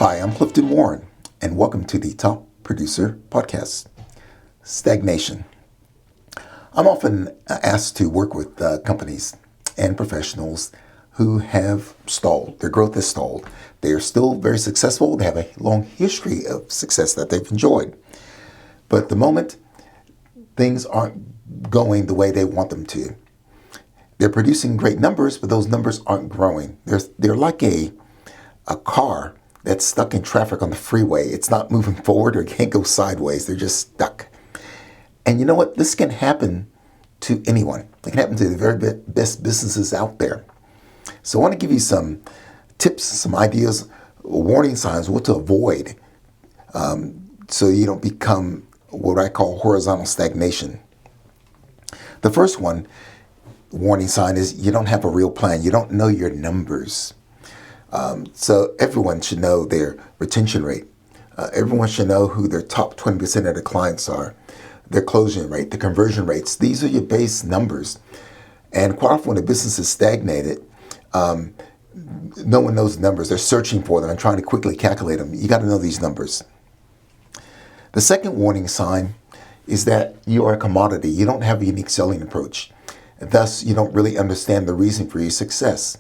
Hi, I'm Clifton Warren, and welcome to the Top Producer Podcast, Stagnation. I'm often asked to work with companies and professionals who have stalled. Their growth has stalled. They are still very successful. They have a long history of success that they've enjoyed. But at the moment, things aren't going the way they want them to. They're producing great numbers, but those numbers aren't growing. They're like a car that's stuck in traffic on the freeway. It's not moving forward or can't go sideways. They're just stuck. And you know what? This can happen to anyone. It can happen to the very best businesses out there. So I want to give you some tips, some ideas, warning signs, what to avoid so you don't become what I call horizontal stagnation. The first warning sign is you don't have a real plan. You don't know your numbers. So everyone should know their retention rate. Everyone should know who their top 20% of the clients are, their closing rate, the conversion rates. These are your base numbers. And quite often when a business is stagnated, no one knows the numbers. They're searching for them and trying to quickly calculate them. You got to know these numbers. The second warning sign is that you are a commodity. You don't have a unique selling approach. And thus, you don't really understand the reason for your success.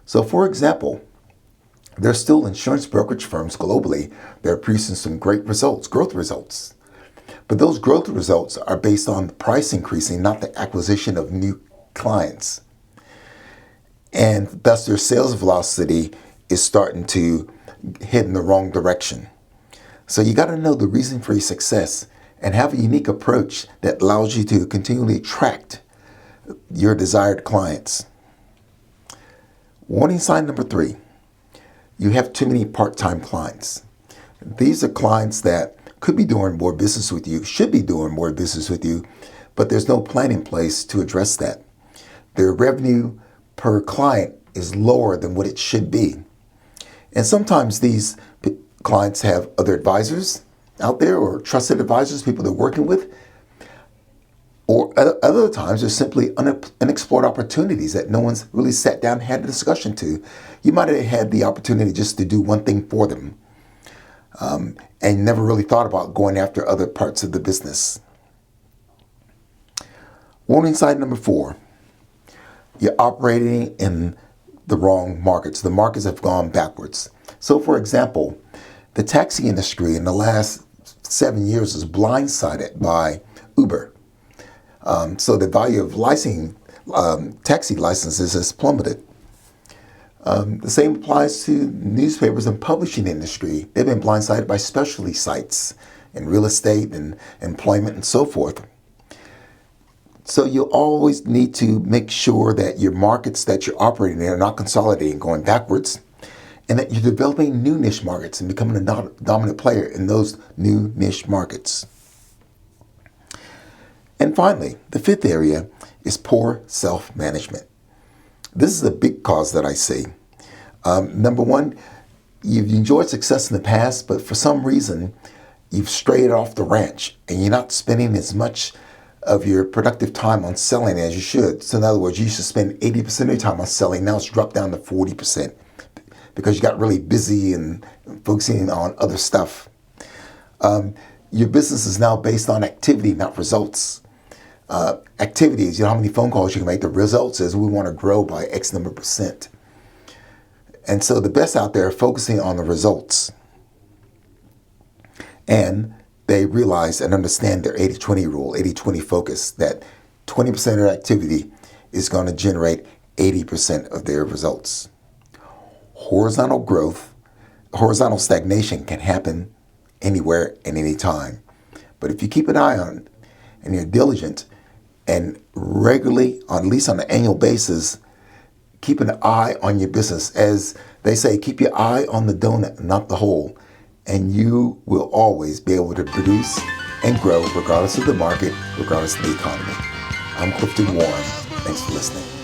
So for example, there are still insurance brokerage firms globally that are producing some great results, growth results. But those growth results are based on the price increasing, not the acquisition of new clients. And thus their sales velocity is starting to head in the wrong direction. So you got to know the reason for your success and have a unique approach that allows you to continually attract your desired clients. Warning sign number 3. You have too many part-time clients. These are clients that could be doing more business with you, should be doing more business with you, but there's no plan in place to address that. Their revenue per client is lower than what it should be. And sometimes these clients have other advisors out there or trusted advisors, people they're working with. Or other times, there's simply unexplored opportunities that no one's really sat down and had a discussion to. You might have had the opportunity just to do one thing for them and never really thought about going after other parts of the business. Warning sign number 4, you're operating in the wrong markets. The markets have gone backwards. So for example, the taxi industry in the last 7 years is blindsided by Uber. So the value of licensing taxi licenses has plummeted. The same applies to newspapers and publishing industry. They've been blindsided by specialty sites in real estate and employment and so forth. So you always need to make sure that your markets that you're operating in are not consolidating, going backwards, and that you're developing new niche markets and becoming a dominant player in those new niche markets. And finally, the 5th area is poor self-management. This is a big cause that I see. Number 1, you've enjoyed success in the past, but for some reason, you've strayed off the ranch and you're not spending as much of your productive time on selling as you should. So in other words, you used to spend 80% of your time on selling. Now it's dropped down to 40% because you got really busy and focusing on other stuff. Your business is now based on activity, not results. Activities, how many phone calls you can make. The results is we want to grow by X number of percent. And so the best out there are focusing on the results. And they realize and understand their 80-20 rule, 80-20 focus, that 20% of their activity is going to generate 80% of their results. Horizontal growth, horizontal stagnation can happen anywhere and anytime. But if you keep an eye on it and you're diligent and regularly, at least on an annual basis, keep an eye on your business. As they say, keep your eye on the donut, not the hole, and you will always be able to produce and grow regardless of the market, regardless of the economy. I'm Clifton Warren. Thanks for listening.